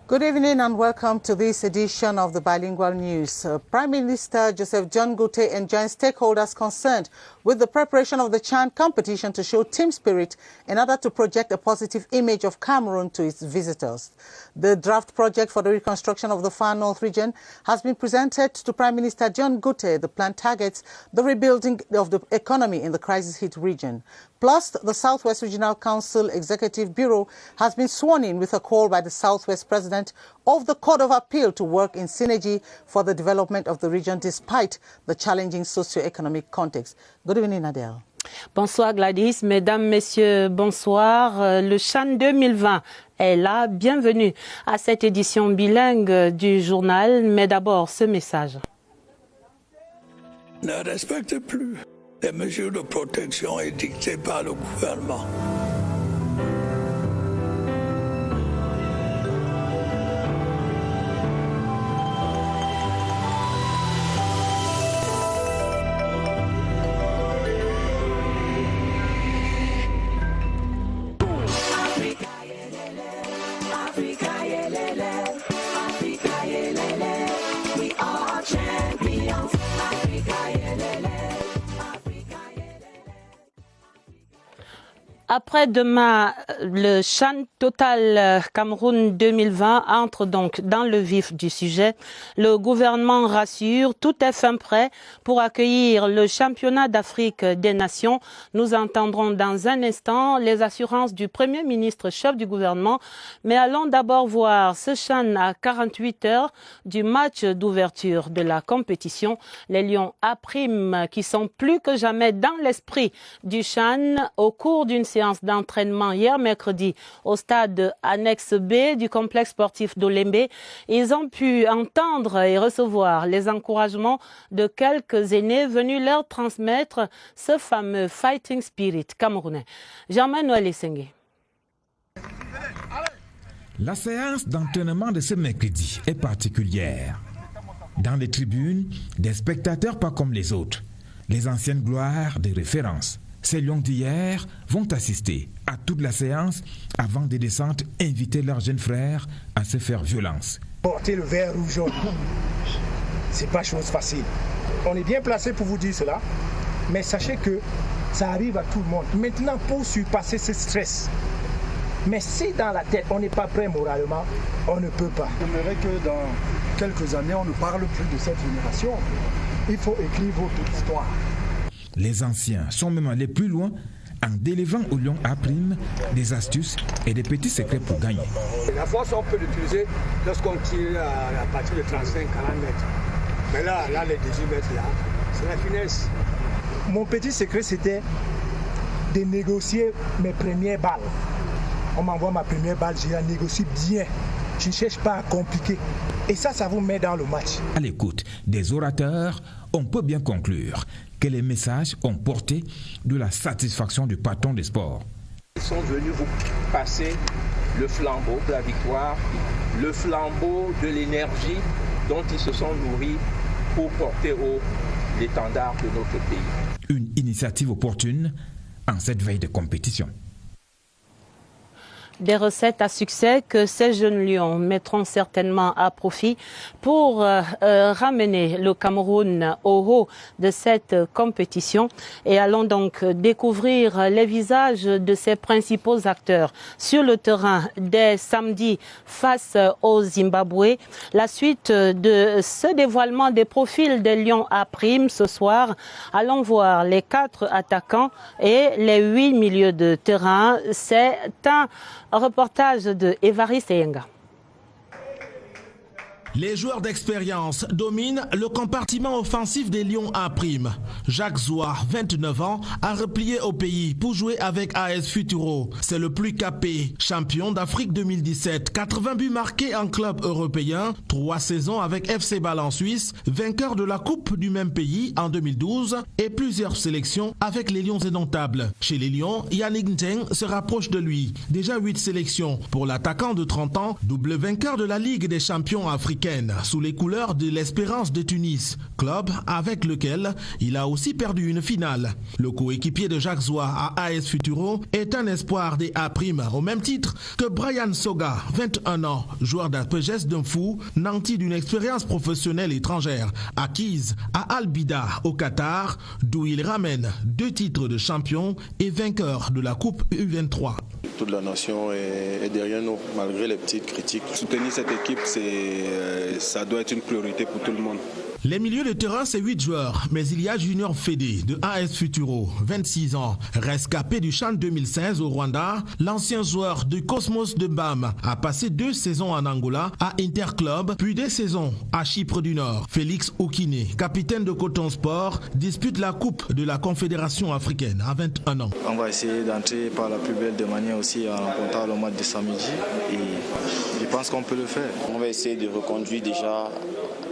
Good evening and welcome to this edition of the Bilingual News. Prime Minister Joseph John Goute enjoins stakeholders concerned with the preparation of the CHAN competition to show team spirit in order to project a positive image of Cameroon to its visitors. The draft project for the reconstruction of the Far North region has been presented to Prime Minister John Goute. The plan targets the rebuilding of the economy in the crisis-hit region. Plus, the Southwest Regional Council Executive Bureau has been sworn in with a call by the Southwest President of the Court of Appeal to work in synergy for the development of the region despite the challenging socio-economic context. Good evening, Adele. Bonsoir Gladys, mesdames, messieurs, bonsoir. Le CHAN 2020 est là. Bienvenue à cette édition bilingue du journal. Mais d'abord, ce message. Ne respectez plus les mesures de protection édictées par le gouvernement. Après-demain, le CHAN Total Cameroun 2020 entre donc dans le vif du sujet. Le gouvernement rassure, tout est fin prêt pour accueillir le championnat d'Afrique des Nations. Nous entendrons dans un instant les assurances du Premier ministre chef du gouvernement. Mais allons d'abord voir ce CHAN à 48 heures du match d'ouverture de la compétition. Les Lions A' qui sont plus que jamais dans l'esprit du CHAN au cours d'une séance d'entraînement hier mercredi au stade annexe B du complexe sportif d'Olembe. Ils ont pu entendre et recevoir les encouragements de quelques aînés venus leur transmettre ce fameux fighting spirit camerounais. Jean-Manuel Essengue. La séance d'entraînement de ce mercredi est particulière. Dans les tribunes, des spectateurs pas comme les autres, les anciennes gloires de référence. Ces lions d'hier vont assister à toute la séance avant des descentes, inviter leurs jeunes frères à se faire violence. Porter le vert ou jaune, c'est pas chose facile. On est bien placé pour vous dire cela, mais sachez que ça arrive à tout le monde. Maintenant, pour surpasser ce stress, mais si dans la tête on n'est pas prêt moralement, on ne peut pas. J'aimerais que dans quelques années, on ne parle plus de cette génération. Il faut écrire votre histoire. Les anciens sont même allés plus loin en délivrant aux lions A' des astuces et des petits secrets pour gagner. La force, on peut l'utiliser lorsqu'on tire à partir de 35-40 mètres. Mais là, les 18 mètres, là, c'est la finesse. Mon petit secret, c'était de négocier mes premières balles. On m'envoie ma première balle, je la négocie bien. Je ne cherche pas à compliquer. Et ça vous met dans le match. À l'écoute des orateurs, on peut bien conclure que les messages ont porté de la satisfaction du patron des sports. Ils sont venus vous passer le flambeau de la victoire, le flambeau de l'énergie dont ils se sont nourris pour porter haut l'étendard de notre pays. Une initiative opportune en cette veille de compétition. Des recettes à succès que ces jeunes lions mettront certainement à profit pour ramener le Cameroun au haut de cette compétition. Et allons donc découvrir les visages de ces principaux acteurs sur le terrain dès samedi face au Zimbabwe. La suite de ce dévoilement des profils des lions A' ce soir. Allons voir les 4 attaquants et les 8 milieux de terrain. C'est un reportage de Évariste Yenga. Les joueurs d'expérience dominent le compartiment offensif des Lions A'. Jacques Zouar, 29 ans, a replié au pays pour jouer avec AS Futuro. C'est le plus capé, champion d'Afrique 2017, 80 buts marqués en club européen, 3 saisons avec FC Bâle en Suisse, vainqueur de la Coupe du même pays en 2012 et plusieurs sélections avec les Lions indomptables. Chez les Lions, Yannick Nteng se rapproche de lui. Déjà 8 sélections pour l'attaquant de 30 ans, double vainqueur de la Ligue des champions africains africaine sous les couleurs de l'Espérance de Tunis, club avec lequel il a aussi perdu une finale. Le coéquipier de Jacques Zouar à AS Futuro est un espoir des A' au même titre que Brian Soga, 21 ans, joueur d'APGS d'un fou, nanti d'une expérience professionnelle étrangère, acquise à Al-Bida au Qatar, d'où il ramène 2 titres de champion et vainqueur de la Coupe U23. Toute la nation est derrière nous, malgré les petites critiques. Soutenir cette équipe, ça doit être une priorité pour tout le monde. Les milieux de terrain, c'est 8 joueurs, mais il y a Junior Fédé de AS Futuro, 26 ans, rescapé du CHAN 2016 au Rwanda. L'ancien joueur du Cosmos de Bam a passé 2 saisons en Angola à Interclub, puis des saisons à Chypre du Nord. Félix Oukine, capitaine de Coton Sport, dispute la Coupe de la Confédération africaine à 21 ans. On va essayer d'entrer par la plus belle des manières aussi en remportant le match de samedi et je pense qu'on peut le faire. On va essayer de reconduire déjà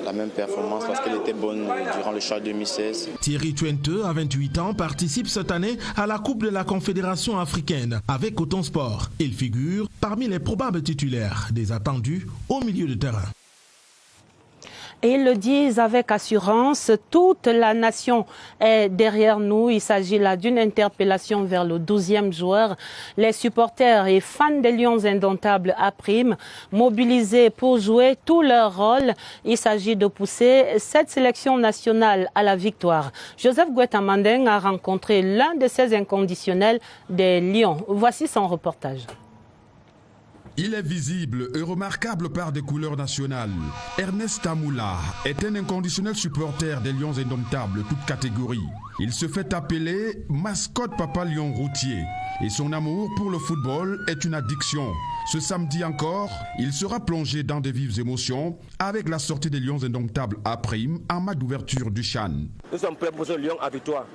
la même performance parce qu'elle était bonne durant le CHAN 2016. Thierry Twente, à 28 ans, participe cette année à la Coupe de la Confédération africaine avec Coton Sport. Il figure parmi les probables titulaires des attendus au milieu de terrain. Et ils le disent avec assurance, toute la nation est derrière nous. Il s'agit là d'une interpellation vers le 12e joueur. Les supporters et fans des Lions indomptables A', mobilisés pour jouer tout leur rôle. Il s'agit de pousser cette sélection nationale à la victoire. Joseph Gouet-Amandeng a rencontré l'un de ces inconditionnels des Lions. Voici son reportage. Il est visible et remarquable par des couleurs nationales. Ernest Tamoula est un inconditionnel supporter des Lions indomptables, toutes catégories. Il se fait appeler mascotte Papa Lion routier. Et son amour pour le football est une addiction. Ce samedi encore, il sera plongé dans de vives émotions avec la sortie des Lions indomptables A' en match d'ouverture du CHAN. Nous sommes prêts pour ce Lion à victoire.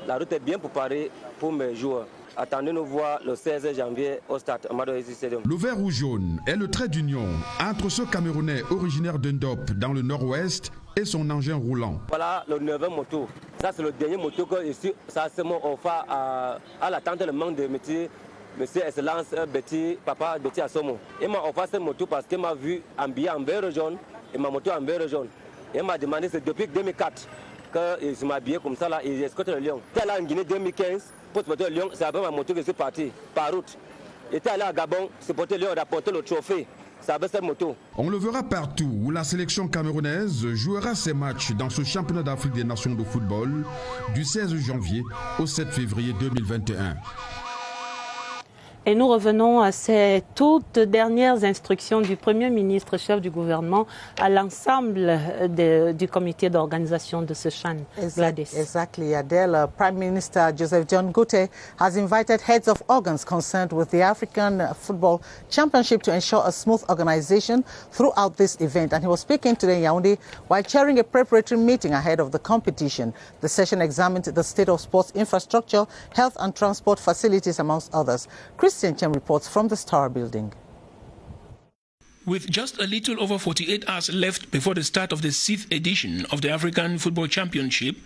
La route est bien préparée pour mes joueurs. Attendez-nous voir le 16 janvier au stade Amadou Issi Stadium. Le vert ou jaune est le trait d'union entre ce Camerounais originaire d'Indop dans le nord-ouest et son engin roulant. Voilà le 9e moto. Ça c'est le dernier moto que ici, ça c'est mon offre à l'attente de manque de métier. Monsieur Excellence Betty, papa Betty Assomo. Il m'a offert cette moto parce qu'il m'a vu habillé en vert jaune et ma moto en vert jaune. Il m'a demandé, c'est depuis 2004 que je m'habillais comme ça là et j'escorte le Lion. J'étais allé en Guinée 2015 pour supporter le Lion, c'est avec ma moto que je suis parti par route. J'étais allé à Gabon, supporter le Lion, rapporter le trophée. C'est avec cette moto. On le verra partout où la sélection camerounaise jouera ses matchs dans ce championnat d'Afrique des Nations de football du 16 janvier au 7 février 2021. Et nous revenons à ces toutes dernières instructions du Premier ministre, chef du gouvernement, à l'ensemble du comité d'organisation de ce CHAN. Exactly, Adele. Prime Minister Joseph John Gote has invited heads of organs concerned with the African Football Championship to ensure a smooth organization throughout this event. And he was speaking today in Yaoundé while chairing a preparatory meeting ahead of the competition. The session examined the state of sports infrastructure, health and transport facilities, amongst others. Christian Chen reports from the Star Building. With just a little over 48 hours left before the start of the 6th edition of the African Football Championship,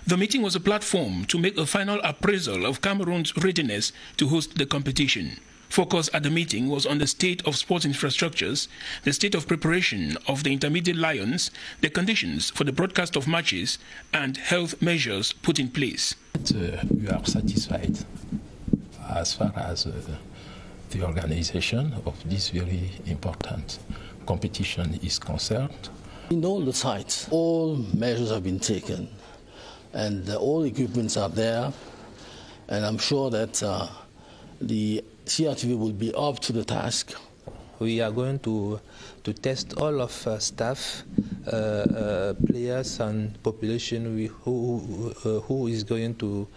the meeting was a platform to make a final appraisal of Cameroon's readiness to host the competition. Focus at the meeting was on the state of sports infrastructures, the state of preparation of the intermediate Lions, the conditions for the broadcast of matches, and health measures put in place. We are satisfied as far as the organization of this very important competition is concerned. In all the sites, all measures have been taken and all equipments are there, and I'm sure that the CRTV will be up to the task. We are going to test all of staff, players and population who is going to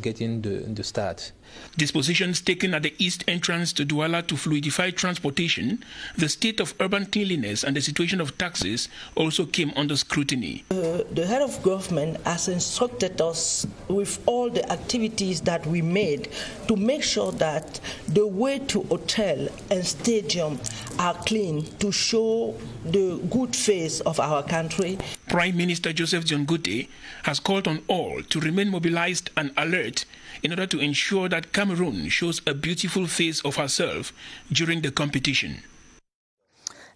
get in the start. Dispositions taken at the east entrance to Douala to fluidify transportation, the state of urban cleanliness and the situation of taxis also came under scrutiny. The head of government has instructed us with all the activities that we made to make sure that the way to hotel and stadium are clean to show the good face of our country. Prime Minister Joseph John Gote has called on all to remain mobilized and alert in order to ensure that Cameroon shows a beautiful face of herself during the competition.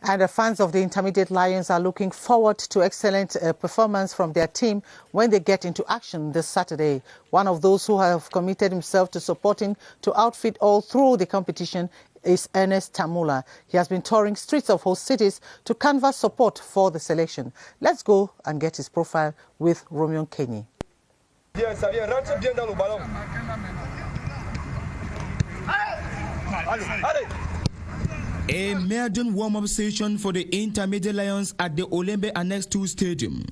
And the fans of the Intermediate Lions are looking forward to excellent performance from their team when they get into action this Saturday. One of those who have committed himself to supporting to outfit all through the competition is Ernest Tamula. He has been touring streets of host cities to canvass support for the selection. Let's go and get his profile with Romeo Kenny. A maiden warm-up session for the Intermediate Lions at the Olembe Annex 2 Stadium.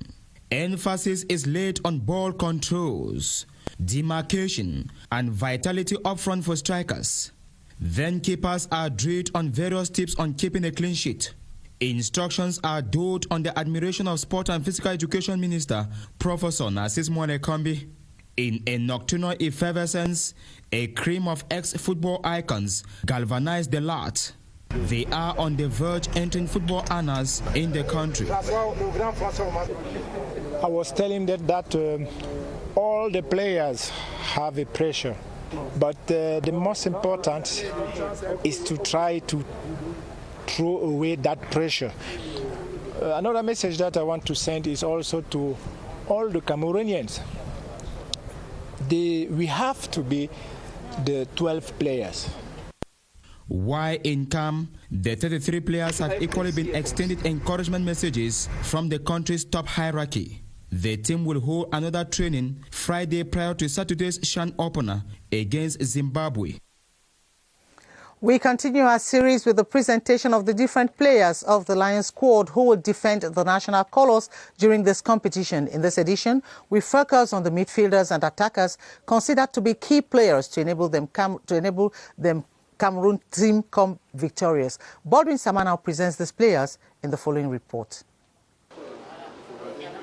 Emphasis is laid on ball controls, demarcation, and vitality up front for strikers. Then keepers are drilled on various tips on keeping a clean sheet. Instructions are doled on the admiration of Sport and Physical Education Minister, Professor Narcis Mwanekombi. In a nocturnal effervescence, a cream of ex-football icons galvanized the lot. They are on the verge entering football annals in the country. I was telling them that all the players have a pressure, but the most important is to try to throw away that pressure. Another message that I want to send is also to all the Cameroonians. We have to be the 12 players. While in camp, the 33 players have equally been extended encouragement messages from the country's top hierarchy. The team will hold another training Friday prior to Saturday's CHAN opener against Zimbabwe. We continue our series with the presentation of the different players of the Lions squad who will defend the national colours during this competition. In this edition, we focus on the midfielders and attackers considered to be key players to enable them Cameroon team come victorious. Baldwin Sama now presents these players in the following report.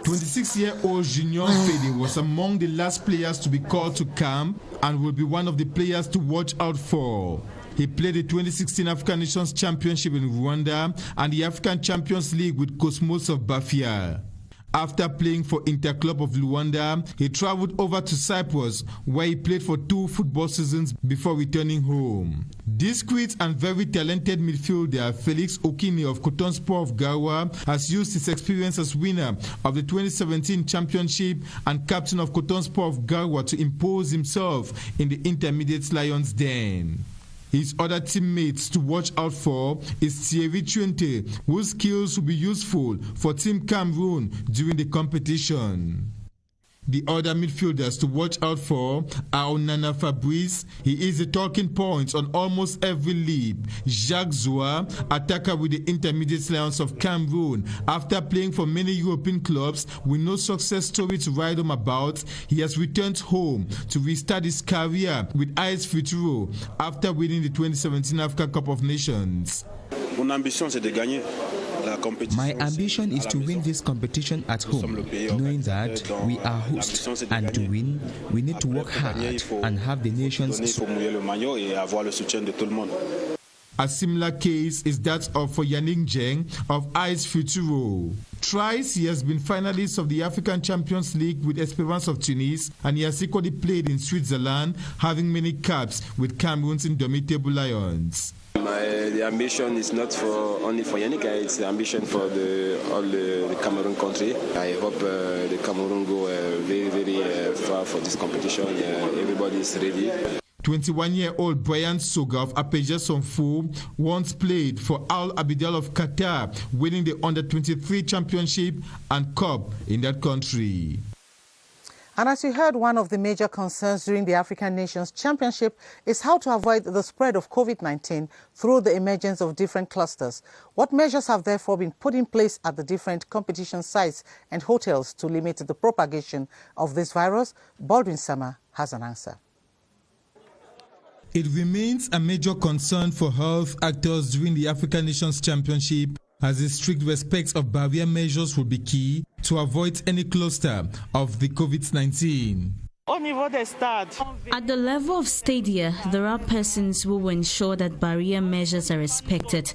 26-year-old Junior Fede was among the last players to be called to camp and will be one of the players to watch out for. He played the 2016 African Nations Championship in Rwanda and the African Champions League with Cosmos of Bafia. After playing for Interclub of Luanda, he traveled over to Cyprus, where he played for 2 football seasons before returning home. Discreet and very talented midfielder Felix Okini of Cotonsport of Gawa has used his experience as winner of the 2017 championship and captain of Cotonsport of Gawa to impose himself in the Intermediate Lions den. His other teammates to watch out for is Thierry Twente, whose skills will be useful for Team Cameroon during the competition. The other midfielders to watch out for are Onana Fabrice. He is a talking point on almost every league. Jacques Zoua, attacker with the Intermediate Lions of Cameroon. After playing for many European clubs with no success story to write home about, he has returned home to restart his career with AS Futuro after winning the 2017 African Cup of Nations. My ambition is to win this competition at home, knowing that we are hosts, and to win, we need to work hard and have the nation's support. A similar case is that of Yannick Jeng of AS Futuro. Thrice he has been finalist of the African Champions League with Esperance of Tunis, and he has equally played in Switzerland, having many caps with Cameroon's Indomitable Lions. The ambition is not only for Yannick, it's the ambition for all the Cameroon country. I hope the Cameroon go very, very far for this competition. Everybody is ready. 21-year-old Brian Soga of Apeja Sonfo once played for Al Abidal of Qatar, winning the Under-23 Championship and Cup in that country. And as you heard, one of the major concerns during the African Nations Championship is how to avoid the spread of COVID-19 through the emergence of different clusters. What measures have therefore been put in place at the different competition sites and hotels to limit the propagation of this virus? Baldwin Sama has an answer. It remains a major concern for health actors during the African Nations Championship, as the strict respect of barrier measures will be key to avoid any cluster of the COVID-19. At the level of stadia, there are persons who will ensure that barrier measures are respected.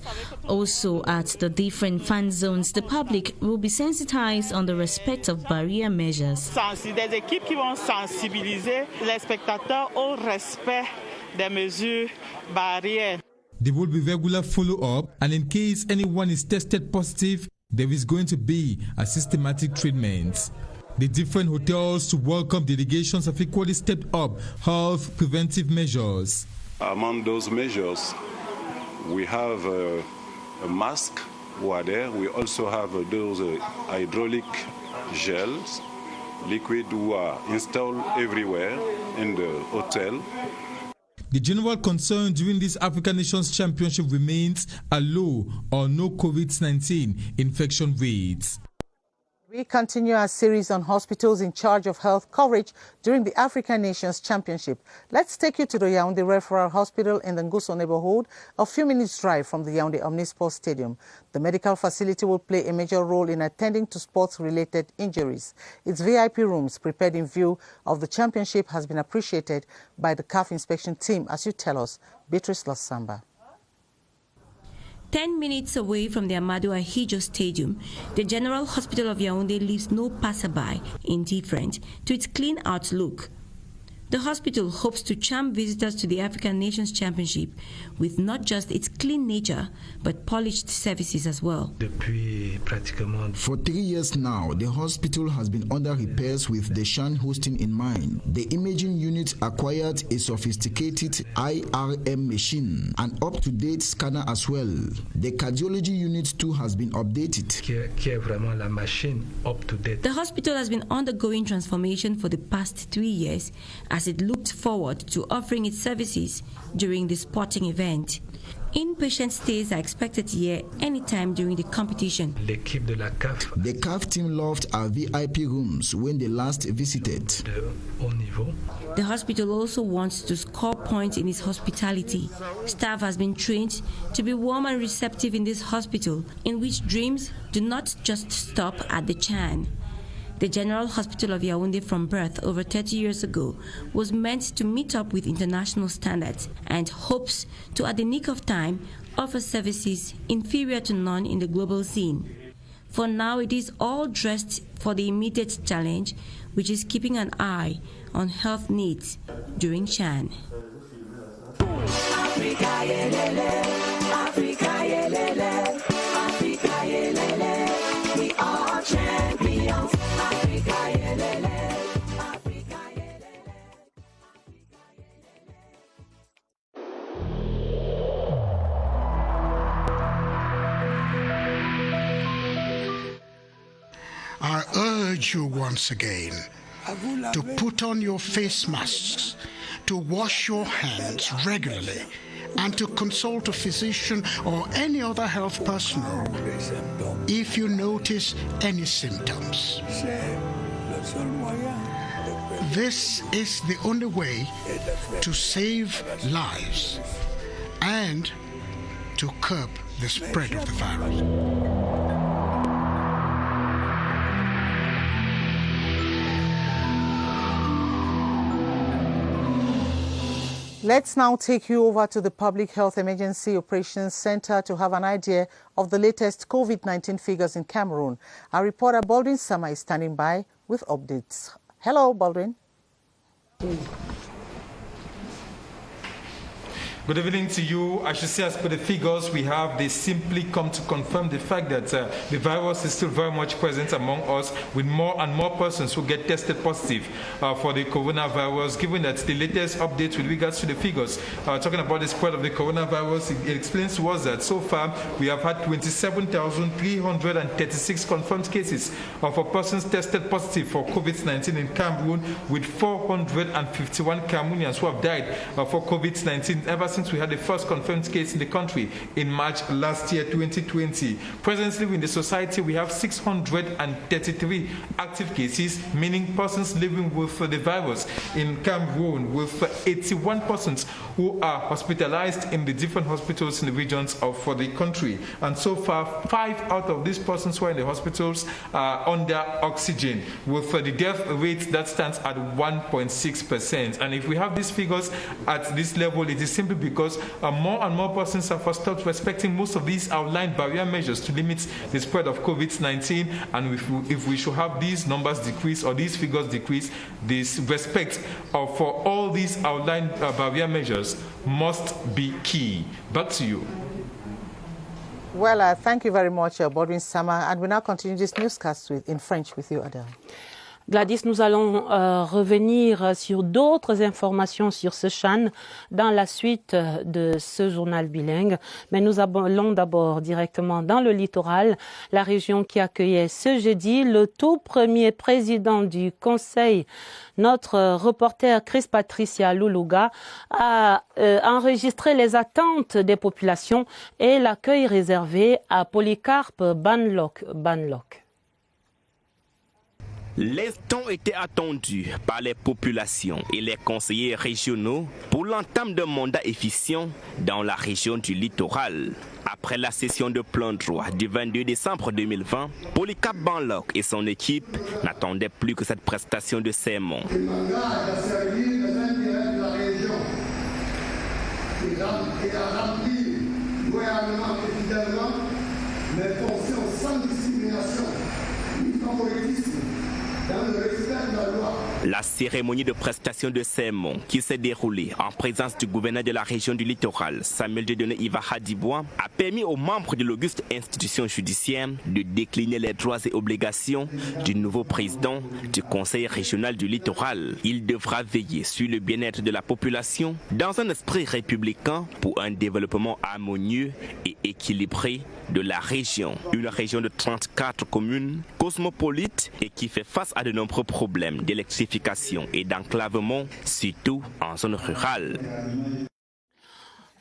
Also, at the different fan zones, the public will be sensitized on the respect of barrier measures. Des équipes qui vont sensibiliser les spectateurs au respect des mesures barrières. There will be regular follow-up, and in case anyone is tested positive, there is going to be a systematic treatment. The different hotels to welcome delegations have equally stepped up health preventive measures. Among those measures, we have a mask who are there. We also have those hydraulic gels, liquid, who are installed everywhere in the hotel. The general concern during this African Nations Championship remains a low or no COVID-19 infection rates. We continue our series on hospitals in charge of health coverage during the African Nations Championship. Let's take you to the Yaoundé Referral Hospital in the Ngusso neighborhood, a few minutes' drive from the Yaoundé Omnisports Stadium. The medical facility will play a major role in attending to sports-related injuries. Its VIP rooms, prepared in view of the championship, has been appreciated by the CAF inspection team, as you tell us, Beatrice Lossamba. 10 minutes away from the Amadou Ahidjo Stadium, the General Hospital of Yaoundé leaves no passerby indifferent to its clean outlook. The hospital hopes to charm visitors to the African Nations Championship with not just its clean nature, but polished services as well. For 3 years now, the hospital has been under repairs with the CHAN hosting in mind. The imaging unit acquired a sophisticated IRM machine, an up-to-date scanner as well. The cardiology unit too has been updated. The hospital has been undergoing transformation for the past 3 years as it looked forward to offering its services during the sporting event. Inpatient stays are expected here anytime during the competition. The CAF team loved our VIP rooms when they last visited. The hospital also wants to score points in its hospitality. Staff has been trained to be warm and receptive in this hospital, in which dreams do not just stop at the CHAN. The General Hospital of Yaoundé from birth over 30 years ago was meant to meet up with international standards and hopes to, at the nick of time, offer services inferior to none in the global scene. For now, it is all dressed for the immediate challenge, which is keeping an eye on health needs during CHAN. Africa, yelele, Africa, yelele, Africa, yelele, we are champions. I urge you once again to put on your face masks, to wash your hands regularly, and to consult a physician or any other health personnel if you notice any symptoms. This is the only way to save lives and to curb the spread of the virus. Let's now take you over to the Public Health Emergency Operations Center to have an idea of the latest COVID-19 figures in Cameroon. Our reporter Baldwin Sama is standing by with updates. Hello, Baldwin. Good evening to you. I should say, as per the figures we have, they simply come to confirm the fact that the virus is still very much present among us, with more and more persons who get tested positive for the coronavirus. Given that the latest update with regards to the figures, talking about the spread of the coronavirus, it explains to us that so far we have had 27,336 confirmed cases of persons tested positive for COVID-19 in Cameroon, with 451 Cameroonians who have died for COVID-19 ever since we had the first confirmed case in the country in March last year, 2020. Presently in the society, we have 633 active cases, meaning persons living with the virus in Cameroon, with 81 persons who are hospitalized in the different hospitals in the regions of the country. And so far, 5 out of these persons who are in the hospitals are under oxygen, with the death rate that stands at 1.6%. And if we have these figures at this level, it is simply COVID because more and more persons have stopped respecting most of these outlined barrier measures to limit the spread of COVID-19. And if we should have these numbers decrease or these figures decrease, this respect for all these outlined barrier measures must be key. Back to you. Well, thank you very much, Bodwin Sama. And we now continue this newscast in French with you, Adele. Gladys, nous allons revenir sur d'autres informations sur ce CHAN dans la suite de ce journal bilingue. Mais nous allons d'abord directement dans le littoral, la région qui accueillait ce jeudi le tout premier président du Conseil. Notre reporter Chris Patricia Luluga a enregistré les attentes des populations et l'accueil réservé à Polycarpe Banlock. L'instant était attendu par les populations et les conseillers régionaux pour l'entame d'un mandat efficient dans la région du littoral. Après la session de plein droit du 22 décembre 2020, Polycarpe Banlock et son équipe n'attendaient plus que cette prestation de serment. Je m'engage à servir les intérêts de la région et à remplir loyalement et fidèlement mes fonctions sans discrimination ni favoritisme. La cérémonie de prestation de serment qui s'est déroulée en présence du gouverneur de la région du littoral, Samuel Dieudonné Iva Hadibois, a permis aux membres de l'auguste institution judiciaire de décliner les droits et obligations du nouveau président du Conseil régional du littoral. Il devra veiller sur le bien-être de la population dans un esprit républicain pour un développement harmonieux et équilibré de la région. Une région de 34 communes, cosmopolite et qui fait face à de nombreux problèmes d'électrification et d'enclavement, surtout en zone rurale.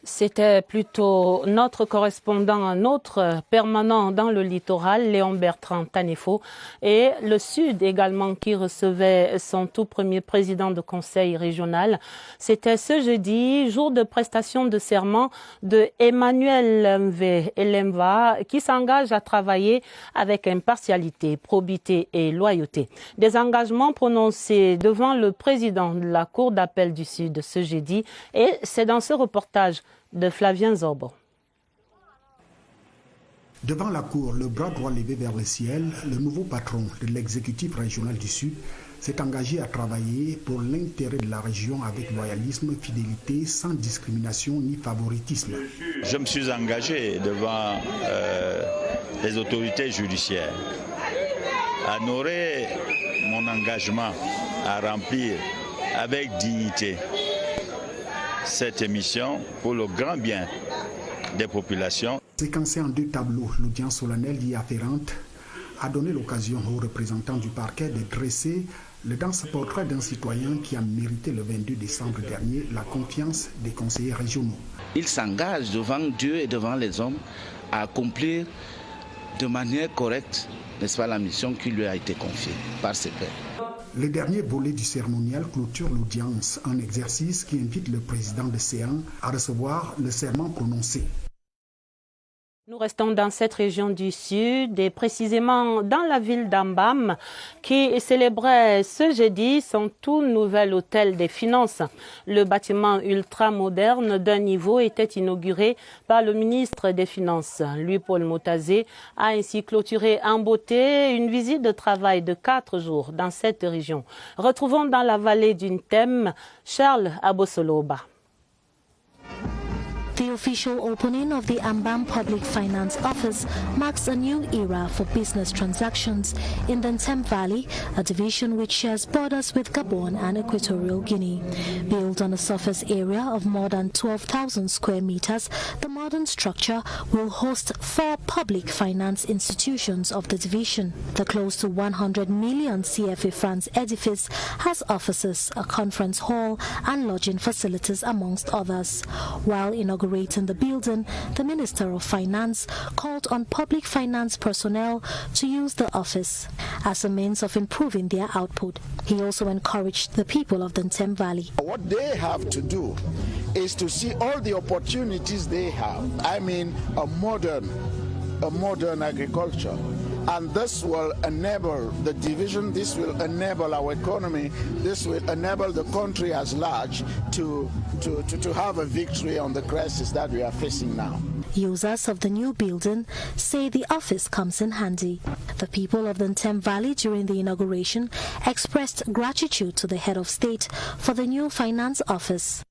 C'était plutôt notre correspondant, notre permanent dans le littoral, Léon Bertrand Tanefo, et le Sud également qui recevait son tout premier président de conseil régional. C'était ce jeudi, jour de prestation de serment de Emmanuel Lemva, qui s'engage à travailler avec impartialité, probité et loyauté. Des engagements prononcés devant le président de la Cour d'appel du Sud ce jeudi, et c'est dans ce reportage de Flavien Zorbo. Devant la Cour, le bras droit levé vers le ciel, le nouveau patron de l'exécutif régional du Sud s'est engagé à travailler pour l'intérêt de la région avec loyalisme, fidélité, sans discrimination ni favoritisme. Je me suis engagé devant les autorités judiciaires à honorer mon engagement à remplir avec dignité cette émission pour le grand bien des populations. Séquencée en 2 tableaux, l'audience solennelle y afférente a donné l'occasion aux représentants du parquet de dresser le dense portrait d'un citoyen qui a mérité le 22 décembre dernier la confiance des conseillers régionaux. Il s'engage devant Dieu et devant les hommes à accomplir de manière correcte, n'est-ce pas, la mission qui lui a été confiée par ses pairs. Le dernier volet du cérémonial clôture l'audience, un exercice qui invite le président de séance à recevoir le serment prononcé. Nous restons dans cette région du Sud et précisément dans la ville d'Ambam qui célébrait ce jeudi son tout nouvel hôtel des finances. Le bâtiment ultra-moderne d'un niveau était inauguré par le ministre des Finances. Louis-Paul Motazé a ainsi clôturé en beauté une visite de travail de 4 jours dans cette région. Retrouvons dans la vallée d'une Thème Charles Abosoloba. The official opening of the Ambam Public Finance Office marks a new era for business transactions in the Ntem Valley, a division which shares borders with Gabon and Equatorial Guinea. Built on a surface area of more than 12,000 square meters, the modern structure will host 4 public finance institutions of the division. The close to 100 million CFA francs edifice has offices, a conference hall, and lodging facilities, amongst others. While inaugurating the building, the Minister of Finance called on public finance personnel to use the office as a means of improving their output. He also encouraged the people of the Ntem Valley. What they have to do is to see all the opportunities they have. I mean, a modern agriculture, And this will enable the division, this will enable our economy, this will enable the country as large to have a victory on the crisis that we are facing now. Users of the new building say the office comes in handy. The people of the Ntem Valley during the inauguration expressed gratitude to the head of state for the new finance office.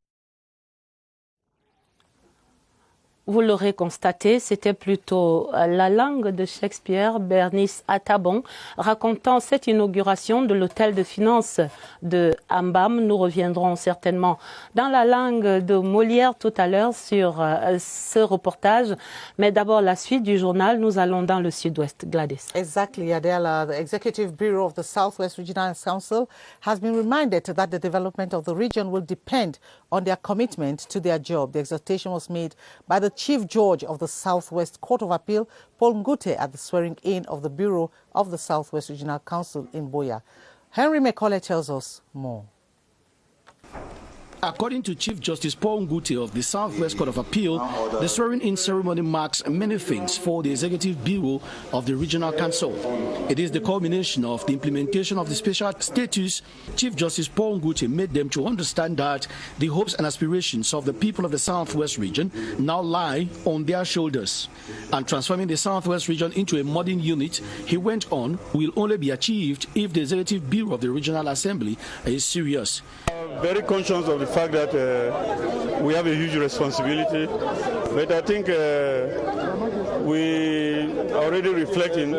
Vous l'aurez constaté, c'était plutôt la langue de Shakespeare, Bernice Atabon, racontant cette inauguration de l'hôtel de finances de Ambam. Nous reviendrons certainement dans la langue de Molière tout à l'heure sur ce reportage. Mais d'abord, la suite du journal, nous allons dans le sud-ouest. Gladys. Exactly, Adela. The Executive Bureau of the Southwest Regional Council has been reminded that the development of the region will depend on their commitment to their job. The exhortation was made by the Chief Judge of the Southwest Court of Appeal, Paul Ngute, at the swearing-in of the Bureau of the Southwest Regional Council in Buea. Henry McCauley tells us more. According to Chief Justice Paul Ngute of the Southwest Court of Appeal, the swearing-in ceremony marks many things for the Executive Bureau of the Regional Council. It is the culmination of the implementation of the special status. Chief Justice Paul Ngute made them to understand that the hopes and aspirations of the people of the Southwest region now lie on their shoulders. And transforming the Southwest region into a modern unit, he went on, will only be achieved if the Executive Bureau of the Regional Assembly is serious. Very conscious of the fact that we have a huge responsibility, but I think we are already reflecting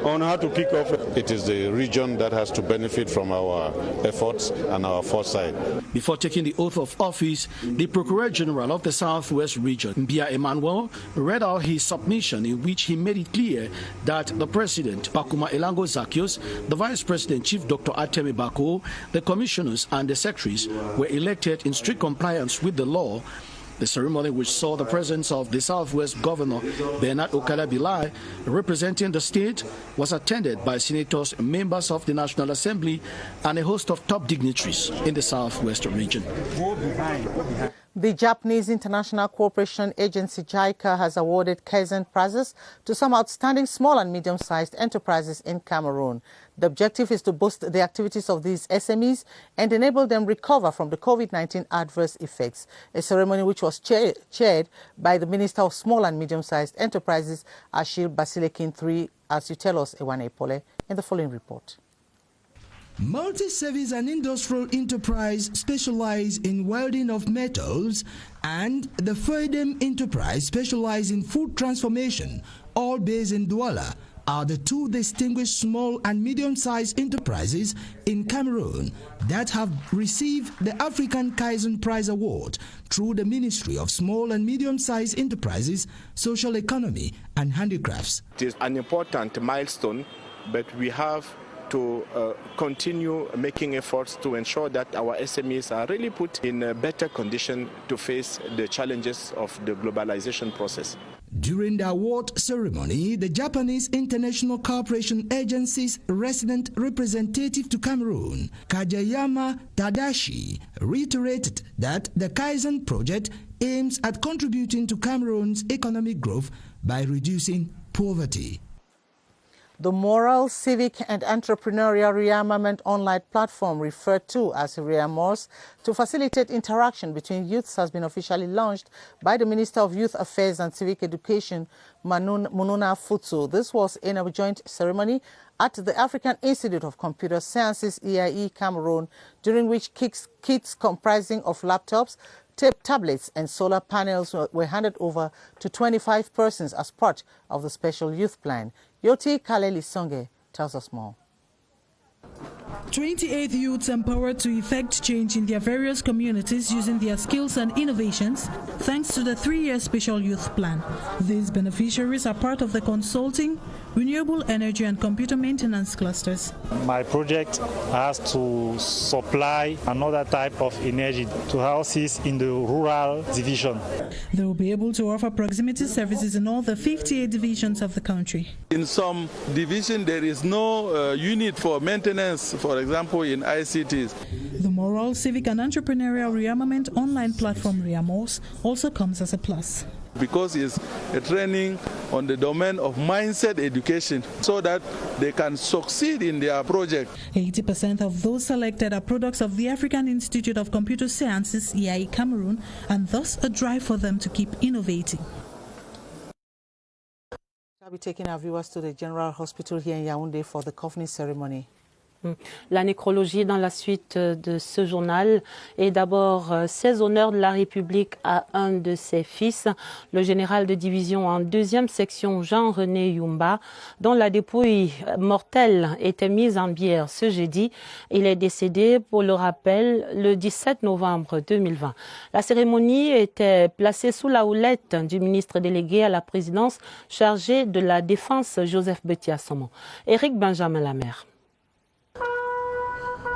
on how to kick off. It is the region that has to benefit from our efforts and our foresight. Before taking the oath of office, the Procureur General of the Southwest region, Mbia Emmanuel, read out his submission in which he made it clear that the President, Pakuma Elango Zaccheaus, the Vice President, Chief Dr. Atemi Bako, the commissioners and the secretaries were elected in strict compliance with the law. The ceremony, which saw the presence of the Southwest Governor Bernard Okala Bilai representing the state, was attended by senators, members of the National Assembly, and a host of top dignitaries in the Southwest region. The Japanese International Cooperation Agency, JICA, has awarded Kaizen prizes to some outstanding small and medium-sized enterprises in Cameroon. The objective is to boost the activities of these SMEs and enable them recover from the COVID-19 adverse effects. A ceremony which was chaired by the Minister of Small and Medium-Sized Enterprises, Achille Basilekin III, as you tell us, Ewane Epole, in the following report. Multi-service and industrial enterprise specialize in welding of metals, and the Freedom Enterprise specialize in food transformation, all based in Douala, are the two distinguished small and medium-sized enterprises in Cameroon that have received the African Kaizen Prize Award through the Ministry of Small and Medium-Sized Enterprises, Social Economy and Handicrafts. It is an important milestone, but we have to continue making efforts to ensure that our SMEs are really put in a better condition to face the challenges of the globalization process. During the award ceremony, the Japanese International Cooperation Agency's resident representative to Cameroon, Kajayama Tadashi, reiterated that the Kaizen project aims at contributing to Cameroon's economic growth by reducing poverty. The Moral, Civic and Entrepreneurial Rearmament online platform, referred to as Rearmors, to facilitate interaction between youths, has been officially launched by the Minister of Youth Affairs and Civic Education, Mununa Futsu. This was in a joint ceremony at the African Institute of Computer Sciences, EIE, Cameroon, during which kits comprising of laptops, tablets and solar panels were handed over to 25 persons as part of the special youth plan. Yoti Kaleli Songe tells us more. 28 youths empowered to effect change in their various communities using their skills and innovations thanks to the 3-year special youth plan. These beneficiaries are part of the consulting, renewable energy and computer maintenance clusters. My project has to supply another type of energy to houses in the rural division. They will be able to offer proximity services in all the 58 divisions of the country. In some divisions, there is no unit for maintenance, for example, in ICTs. The Moral, Civic and Entrepreneurial Rearmament online platform Rearmors also comes as a plus. Because it's a training on the domain of mindset education so that they can succeed in their project. 80% of those selected are products of the African Institute of Computer Sciences, IAE Cameroon, and thus a drive for them to keep innovating. I'll be taking our viewers to the General Hospital here in Yaoundé for the coffin ceremony. La nécrologie dans la suite de ce journal est d'abord 16 honneurs de la République à un de ses fils, le général de division en 2e section Jean-René Yumba, dont la dépouille mortelle était mise en bière ce jeudi. Il est décédé, pour le rappel, le 17 novembre 2020. La cérémonie était placée sous la houlette du ministre délégué à la présidence chargé de la défense, Joseph Betia-Somon. Éric Benjamin Lamère.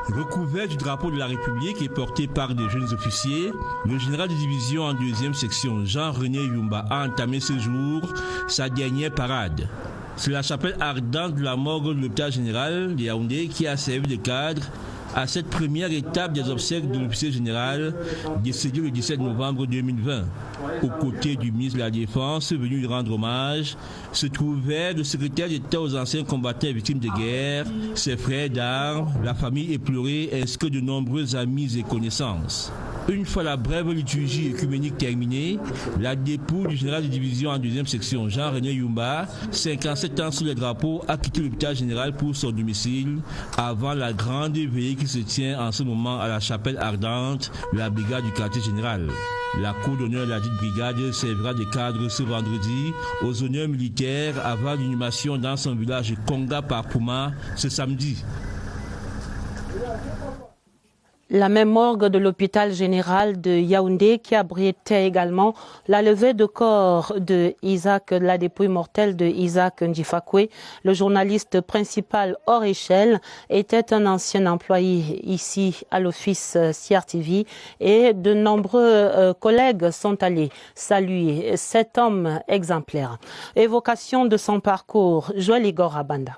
Recouvert du drapeau de la République et porté par des jeunes officiers, le général de division en 2e section Jean-René Yumba a entamé ce jour sa dernière parade. C'est la chapelle ardente de la morgue de l'hôpital général de Yaoundé qui a servi de cadre à cette première étape des obsèques de l'officier général décédé le 17 novembre 2020. Aux côtés du ministre de la Défense venu lui rendre hommage, se trouvait le secrétaire d'État aux anciens combattants et victimes de guerre, ses frères d'armes, la famille éplorée ainsi que de nombreux amis et connaissances. Une fois la brève liturgie œcuménique terminée, la dépouille du général de division en 2e section Jean-René Yumba, 57 ans sous les drapeaux, a quitté l'hôpital général pour son domicile avant la grande veillée qui se tient en ce moment à la chapelle ardente de la brigade du quartier général. La cour d'honneur de la dite brigade servira de cadre ce vendredi aux honneurs militaires avant l'inhumation dans son village Konga par Pouma ce samedi. La même morgue de l'hôpital général de Yaoundé qui abritait également la levée de corps de Isaac, la dépouille mortelle de Isaac Ndjifakwe, le journaliste principal hors échelle, était un ancien employé ici à l'office CRTV et de nombreux collègues sont allés saluer cet homme exemplaire. Évocation de son parcours, Joël Igor Abanda.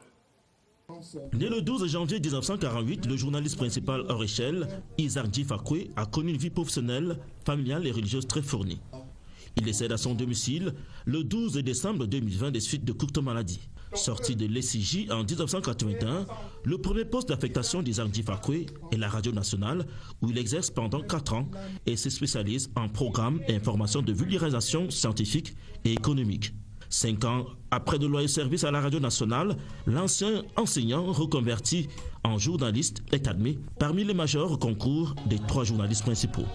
Né le 12 janvier 1948, le journaliste principal hors échelle, Isaac Ndjifakwe, a connu une vie professionnelle, familiale et religieuse très fournie. Il décède à son domicile le 12 décembre 2020 des suites de courtes maladies. Sorti de l'ECJ en 1981, le premier poste d'affectation d'Isaac Ndjifakwe est la Radio Nationale, où il exerce pendant 4 ans et se spécialise en programmes et informations de vulgarisation scientifique et économique. 5 ans après de loyaux services à la Radio Nationale, l'ancien enseignant reconverti en journaliste est admis parmi les majors concours des 3 journalistes principaux.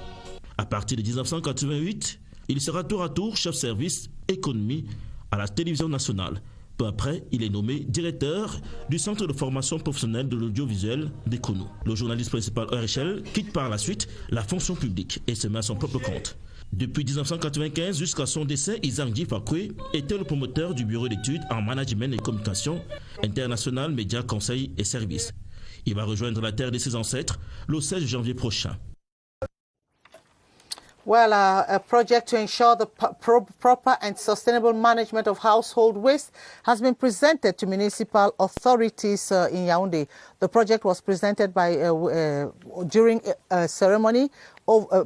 À partir de 1988, il sera tour à tour chef service économie à la télévision nationale. Peu après, il est nommé directeur du centre de formation professionnelle de l'audiovisuel d'Econo. Le journaliste principal hors échelle quitte par la suite la fonction publique et se met à son propre compte. Depuis 1995 jusqu'à son décès, Isaac Ndjifakwe était le promoteur du bureau d'études en management et communication international, médias, conseils et services. Il va rejoindre la terre de ses ancêtres le 16 janvier prochain. Well, a project to ensure the proper and sustainable management of household waste has been presented to municipal authorities in Yaoundé. The project was presented by during a ceremony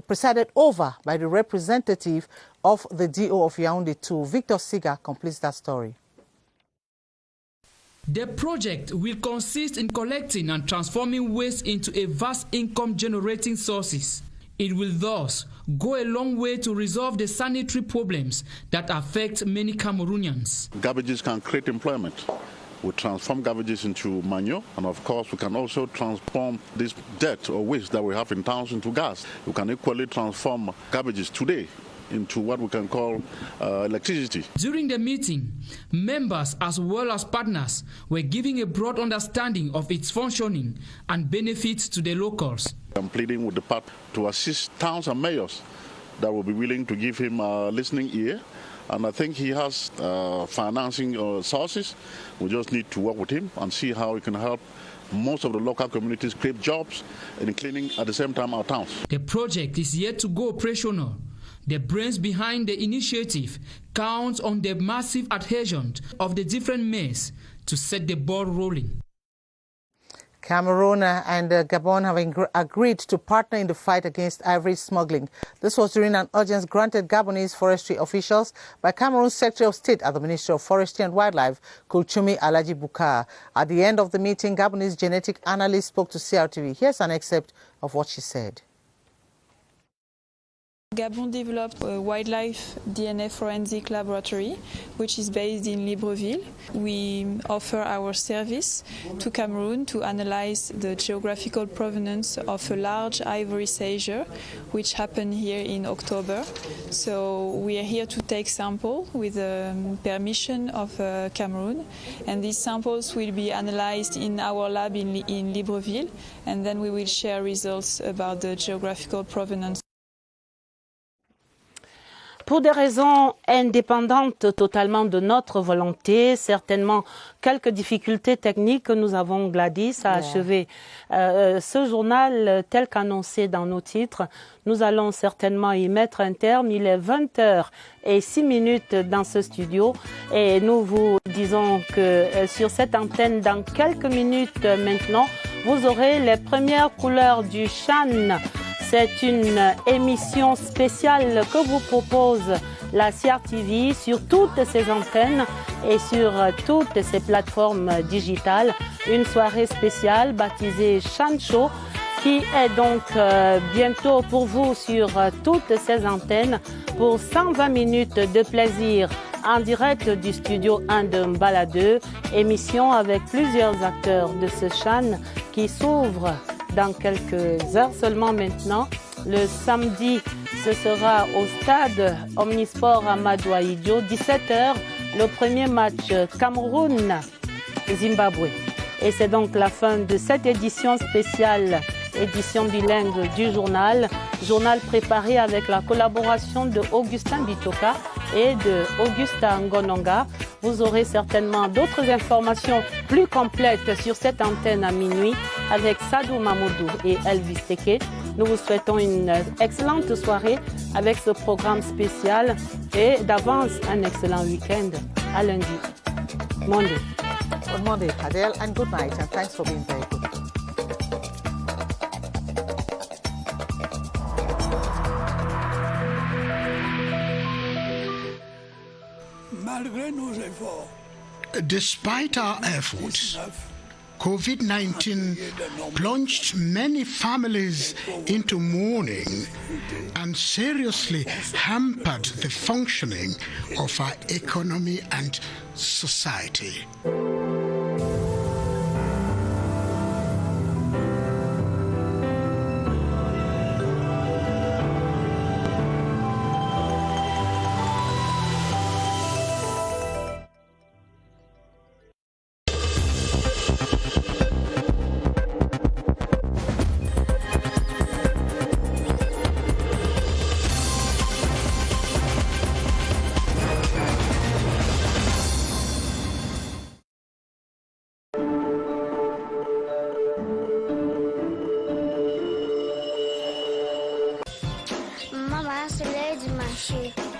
presided over by the representative of the DO of Yaoundé 2. Victor Siga completes that story. The project will consist in collecting and transforming waste into a vast income-generating sources. It will thus go a long way to resolve the sanitary problems that affect many Cameroonians. Garbages can create employment. We transform garbages into manure, and of course we can also transform this dirt or waste that we have in towns into gas. We can equally transform garbages today into what we can call electricity. During the meeting, members as well as partners were giving a broad understanding of its functioning and benefits to the locals. I'm pleading with the part to assist towns and mayors that will be willing to give him a listening ear. And I think he has financing sources. We just need to work with him and see how we can help most of the local communities create jobs and cleaning at the same time our towns. The project is yet to go operational. The brains behind the initiative count on the massive adhesion of the different mayors to set the ball rolling. Cameroon and Gabon have agreed to partner in the fight against ivory smuggling. This was during an audience granted Gabonese forestry officials by Cameroon's Secretary of State at the Ministry of Forestry and Wildlife, Kulchumi Alaji Bukar. At the end of the meeting, Gabonese genetic analyst spoke to CRTV. Here's an excerpt of what she said. Gabon developed a wildlife DNA forensic laboratory, which is based in Libreville. We offer our service to Cameroon to analyze the geographical provenance of a large ivory seizure, which happened here in October. So we are here to take samples with the permission of Cameroon, and these samples will be analyzed in our lab in Libreville, and then we will share results about the geographical provenance. Pour des raisons indépendantes totalement de notre volonté, certainement quelques difficultés techniques que nous avons, Gladys, à achever ce journal tel qu'annoncé dans nos titres. Nous allons certainement y mettre un terme. Il est 20h06 dans ce studio et nous vous disons que sur cette antenne, dans quelques minutes maintenant, vous aurez les premières couleurs du Chan. C'est une émission spéciale que vous propose la CRTV sur toutes ses antennes et sur toutes ses plateformes digitales. Une soirée spéciale baptisée Chan Show qui est donc bientôt pour vous sur toutes ces antennes pour 120 minutes de plaisir en direct du studio 1 de Mbala 2. Émission avec plusieurs acteurs de ce Chan qui s'ouvre dans quelques heures seulement maintenant. Le samedi, ce sera au stade Omnisport Amadou Ahidjo, 17h, le premier match Cameroun-Zimbabwe. Et c'est donc la fin de cette édition spéciale, édition bilingue du journal préparé avec la collaboration de Augustin Bitoka et de Augusta Ngononga. Vous aurez certainement d'autres informations plus complètes sur cette antenne à minuit avec Sadou Mamoudou et Elvis Teke. Nous vous souhaitons une excellente soirée avec ce programme spécial et d'avance un excellent week-end à lundi. Monday. Good Monday, Adele, and good night, and thanks for being very good. Despite our efforts, COVID-19 plunged many families into mourning and seriously hampered the functioning of our economy and society.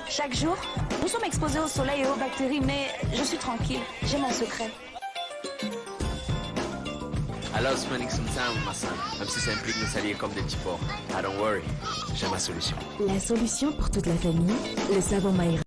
Chaque jour, nous sommes exposés au soleil et aux bactéries, mais je suis tranquille, j'ai mon secret. I love spending some time with my son, même si ça implique de s'allier comme des petits porcs. I don't worry, j'ai ma solution. La solution pour toute la famille, le savon Maïra.